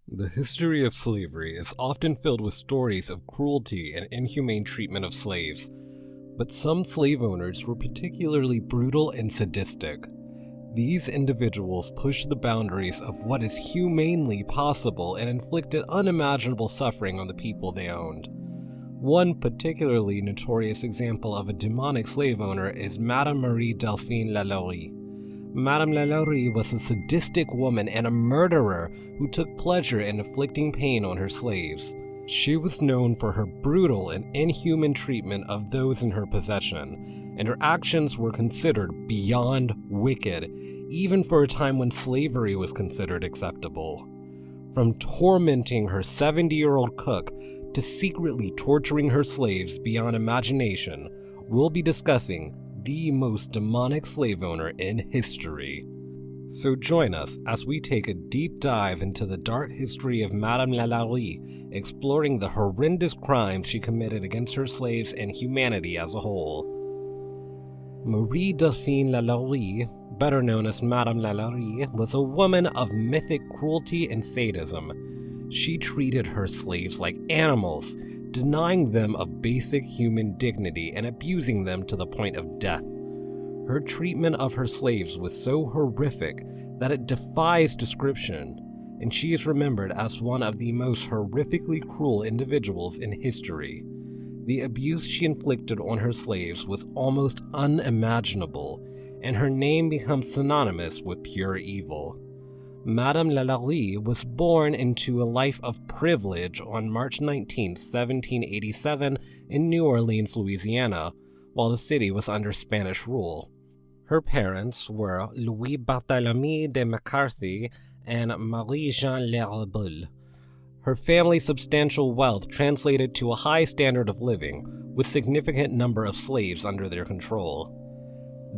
The history of slavery is often filled with stories of cruelty and inhumane treatment of slaves, but some slave owners were particularly brutal and sadistic. These individuals pushed the boundaries of what is humanely possible and inflicted unimaginable suffering on the people they owned. One particularly notorious example of a demonic slave owner is Madame Marie Delphine LaLaurie. Madame LaLaurie was a sadistic woman and a murderer who took pleasure in inflicting pain on her slaves. She was known for her brutal and inhuman treatment of those in her possession, and her actions were considered beyond wicked, even for a time when slavery was considered acceptable. From tormenting her 70-year-old cook to secretly torturing her slaves beyond imagination, we'll be discussing the most demonic slave owner in history. So join us as we take a deep dive into the dark history of Madame LaLaurie, exploring the horrendous crimes she committed against her slaves and humanity as a whole. Marie Delphine LaLaurie, better known as Madame LaLaurie, was a woman of mythic cruelty and sadism. She treated her slaves like animals, denying them of basic human dignity and abusing them to the point of death. Her treatment of her slaves was so horrific that it defies description, and she is remembered as one of the most horrifically cruel individuals in history. The abuse she inflicted on her slaves was almost unimaginable, and her name becomes synonymous with pure evil. Madame LaLaurie was born into a life of privilege on March 19, 1787, in New Orleans, Louisiana, while the city was under Spanish rule. Her parents were Louis Barthélemy de McCarthy and Marie-Jeanne Lerboul. Her family's substantial wealth translated to a high standard of living, with significant number of slaves under their control.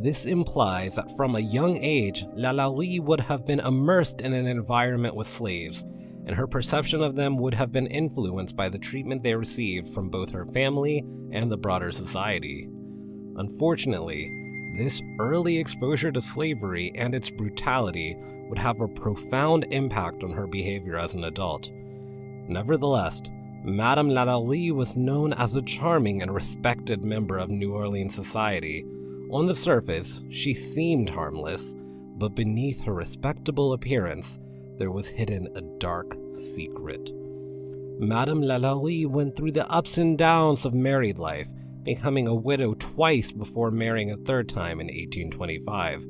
This implies that from a young age, LaLaurie would have been immersed in an environment with slaves, and her perception of them would have been influenced by the treatment they received from both her family and the broader society. Unfortunately, this early exposure to slavery and its brutality would have a profound impact on her behavior as an adult. Nevertheless, Madame LaLaurie was known as a charming and respected member of New Orleans society. On the surface, she seemed harmless, but beneath her respectable appearance, there was hidden a dark secret. Madame LaLaurie went through the ups and downs of married life, becoming a widow twice before marrying a third time in 1825,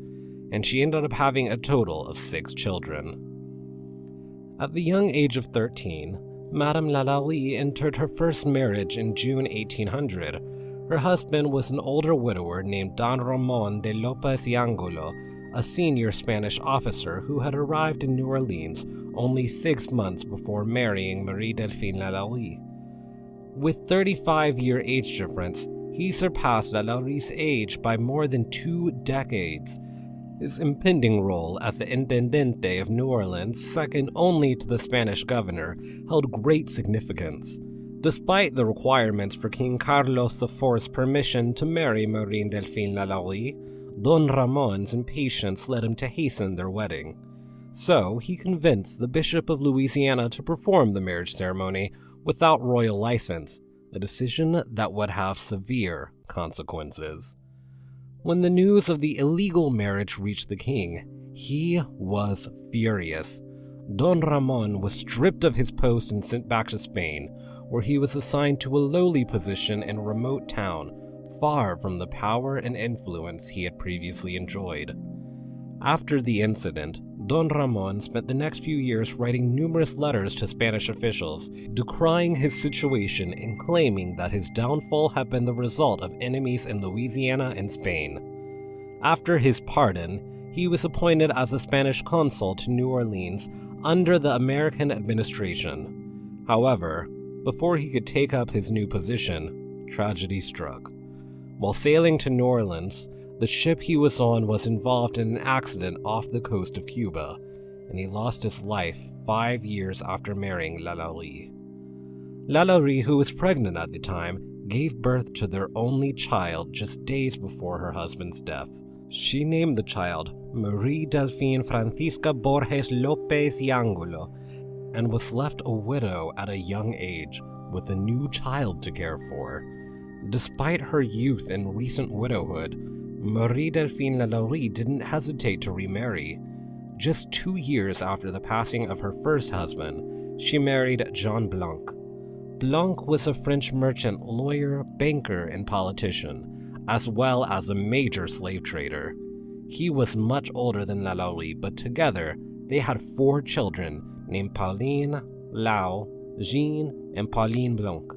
and she ended up having a total of 6 children. At the young age of 13, Madame LaLaurie entered her first marriage in June 1800. Her husband was an older widower named Don Ramon de Lopez y Angulo, a senior Spanish officer who had arrived in New Orleans only 6 months before marrying Marie Delphine LaLaurie. With 35-year age difference, he surpassed LaLaurie's age by more than 2 decades. His impending role as the Intendente of New Orleans, second only to the Spanish governor, held great significance. Despite the requirements for King Carlos IV's permission to marry Marie Delphine LaLaurie, Don Ramon's impatience led him to hasten their wedding. So he convinced the Bishop of Louisiana to perform the marriage ceremony without royal license, a decision that would have severe consequences. When the news of the illegal marriage reached the king, he was furious. Don Ramon was stripped of his post and sent back to Spain, where he was assigned to a lowly position in a remote town, far from the power and influence he had previously enjoyed. After the incident, Don Ramon spent the next few years writing numerous letters to Spanish officials, decrying his situation and claiming that his downfall had been the result of enemies in Louisiana and Spain. After his pardon, he was appointed as a Spanish consul to New Orleans under the American administration. However, before he could take up his new position, tragedy struck. While sailing to New Orleans, the ship he was on was involved in an accident off the coast of Cuba, and he lost his life 5 years after marrying LaLaurie. LaLaurie, who was pregnant at the time, gave birth to their only child just days before her husband's death. She named the child Marie Delphine Francisca Borges Lopez y Angulo, and was left a widow at a young age with a new child to care for. Despite her youth and recent widowhood, Marie Delphine LaLaurie didn't hesitate to remarry. Just 2 years after the passing of her first husband, she married Jean Blanc. Blanc was a French merchant, lawyer, banker, and politician, as well as a major slave trader. He was much older than LaLaurie, but together they had 4 children named Pauline, Lau, Jean, and Pauline Blanc.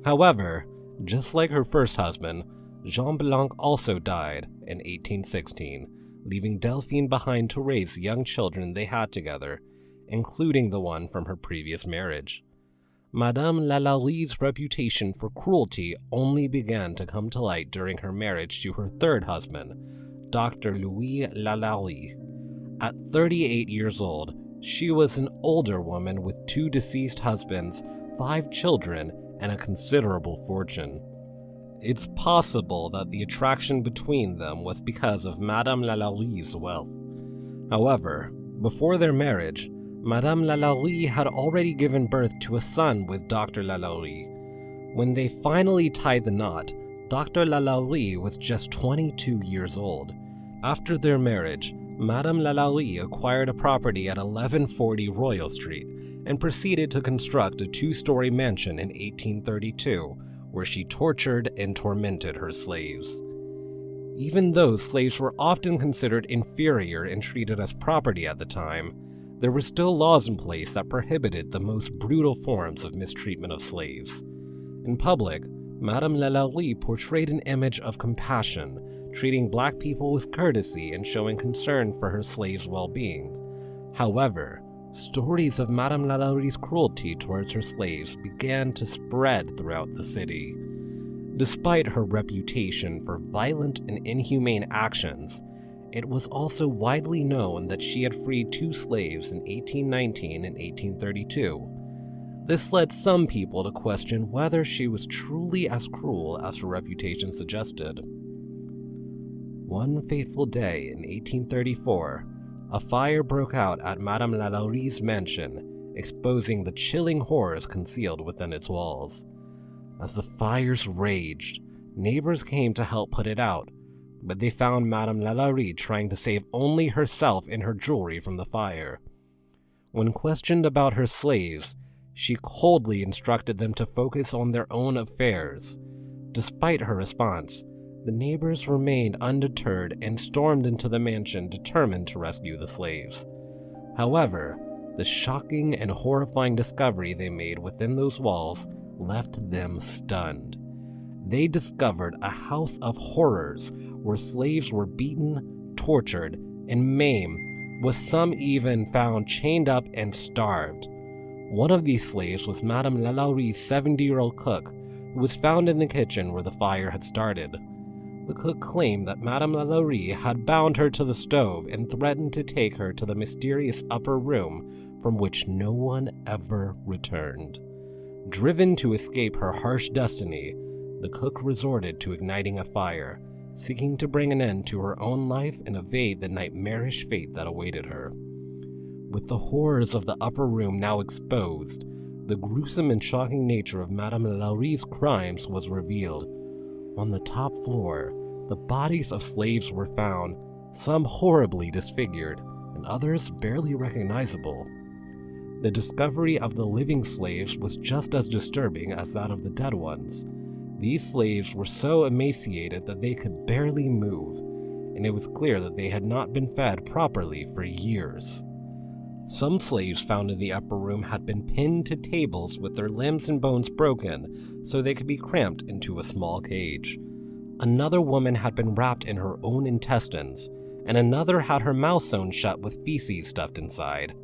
However, just like her first husband, Jean Blanc also died in 1816, leaving Delphine behind to raise the young children they had together, including the one from her previous marriage. Madame LaLaurie's reputation for cruelty only began to come to light during her marriage to her third husband, Dr. Louis LaLaurie. At 38 years old, she was an older woman with 2 deceased husbands, 5 children, and a considerable fortune. It's possible that the attraction between them was because of Madame LaLaurie's wealth. However, before their marriage, Madame LaLaurie had already given birth to a son with Dr. LaLaurie. When they finally tied the knot, Dr. LaLaurie was just 22 years old. After their marriage, Madame LaLaurie acquired a property at 1140 Royal Street and proceeded to construct a 2-story mansion in 1832, where she tortured and tormented her slaves. Even though slaves were often considered inferior and treated as property at the time, there were still laws in place that prohibited the most brutal forms of mistreatment of slaves. In public, Madame LaLaurie portrayed an image of compassion, treating black people with courtesy and showing concern for her slaves' well-being. However, stories of Madame LaLaurie's cruelty towards her slaves began to spread throughout the city. Despite her reputation for violent and inhumane actions, it was also widely known that she had freed 2 slaves in 1819 and 1832. This led some people to question whether she was truly as cruel as her reputation suggested. One fateful day in 1834, a fire broke out at Madame LaLaurie's mansion, exposing the chilling horrors concealed within its walls. As the fires raged, neighbors came to help put it out, but they found Madame LaLaurie trying to save only herself and her jewelry from the fire. When questioned about her slaves, she coldly instructed them to focus on their own affairs. Despite her response, the neighbors remained undeterred and stormed into the mansion determined to rescue the slaves. However, the shocking and horrifying discovery they made within those walls left them stunned. They discovered a house of horrors where slaves were beaten, tortured, and maimed, with some even found chained up and starved. One of these slaves was Madame LaLaurie's 70-year-old cook, who was found in the kitchen where the fire had started. The cook claimed that Madame LaLaurie had bound her to the stove and threatened to take her to the mysterious upper room from which no one ever returned. Driven to escape her harsh destiny, the cook resorted to igniting a fire, seeking to bring an end to her own life and evade the nightmarish fate that awaited her. With the horrors of the upper room now exposed, the gruesome and shocking nature of Madame LaLaurie's crimes was revealed. On the top floor, the bodies of slaves were found, some horribly disfigured, and others barely recognizable. The discovery of the living slaves was just as disturbing as that of the dead ones. These slaves were so emaciated that they could barely move, and it was clear that they had not been fed properly for years. Some slaves found in the upper room had been pinned to tables with their limbs and bones broken so they could be cramped into a small cage. Another woman had been wrapped in her own intestines, and another had her mouth sewn shut with feces stuffed inside.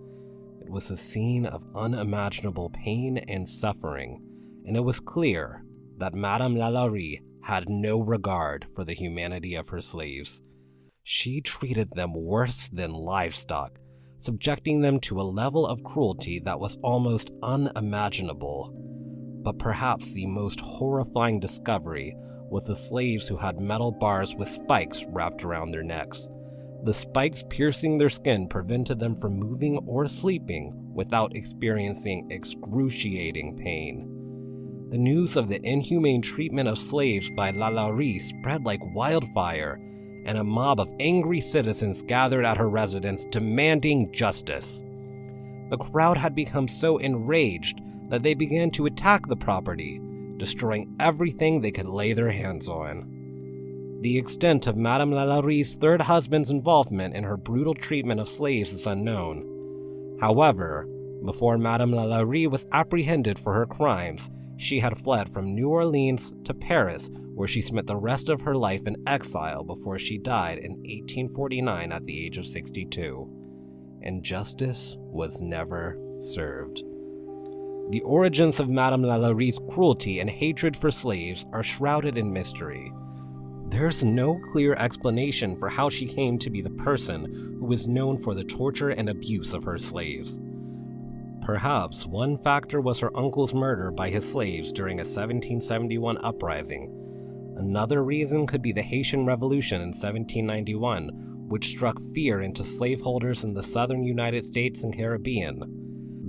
It was a scene of unimaginable pain and suffering, and it was clear that Madame LaLaurie had no regard for the humanity of her slaves. She treated them worse than livestock, subjecting them to a level of cruelty that was almost unimaginable. But perhaps the most horrifying discovery was the slaves who had metal bars with spikes wrapped around their necks. The spikes piercing their skin prevented them from moving or sleeping without experiencing excruciating pain. The news of the inhumane treatment of slaves by LaLaurie spread like wildfire, and a mob of angry citizens gathered at her residence demanding justice. The crowd had become so enraged that they began to attack the property, destroying everything they could lay their hands on. The extent of Madame LaLaurie's third husband's involvement in her brutal treatment of slaves is unknown. However, before Madame LaLaurie was apprehended for her crimes, she had fled from New Orleans to Paris, where she spent the rest of her life in exile before she died in 1849 at the age of 62. And justice was never served. The origins of Madame LaLaurie's cruelty and hatred for slaves are shrouded in mystery. There's no clear explanation for how she came to be the person who was known for the torture and abuse of her slaves. Perhaps one factor was her uncle's murder by his slaves during a 1771 uprising. Another reason could be the Haitian Revolution in 1791, which struck fear into slaveholders in the southern United States and Caribbean.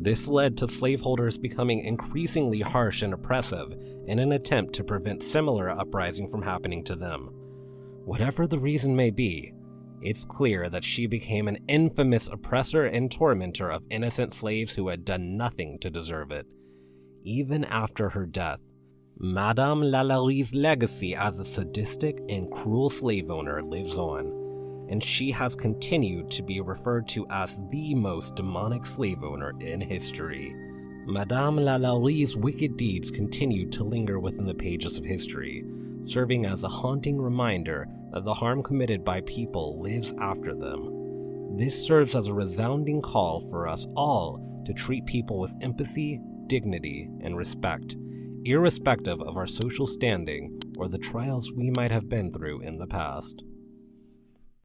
This led to slaveholders becoming increasingly harsh and oppressive in an attempt to prevent similar uprising from happening to them. Whatever the reason may be, it's clear that she became an infamous oppressor and tormentor of innocent slaves who had done nothing to deserve it. Even after her death, Madame LaLaurie's legacy as a sadistic and cruel slave owner lives on, and she has continued to be referred to as the most demonic slave owner in history. Madame LaLaurie's wicked deeds continued to linger within the pages of history, serving as a haunting reminder that the harm committed by people lives after them. This serves as a resounding call for us all to treat people with empathy, dignity, and respect, irrespective of our social standing or the trials we might have been through in the past.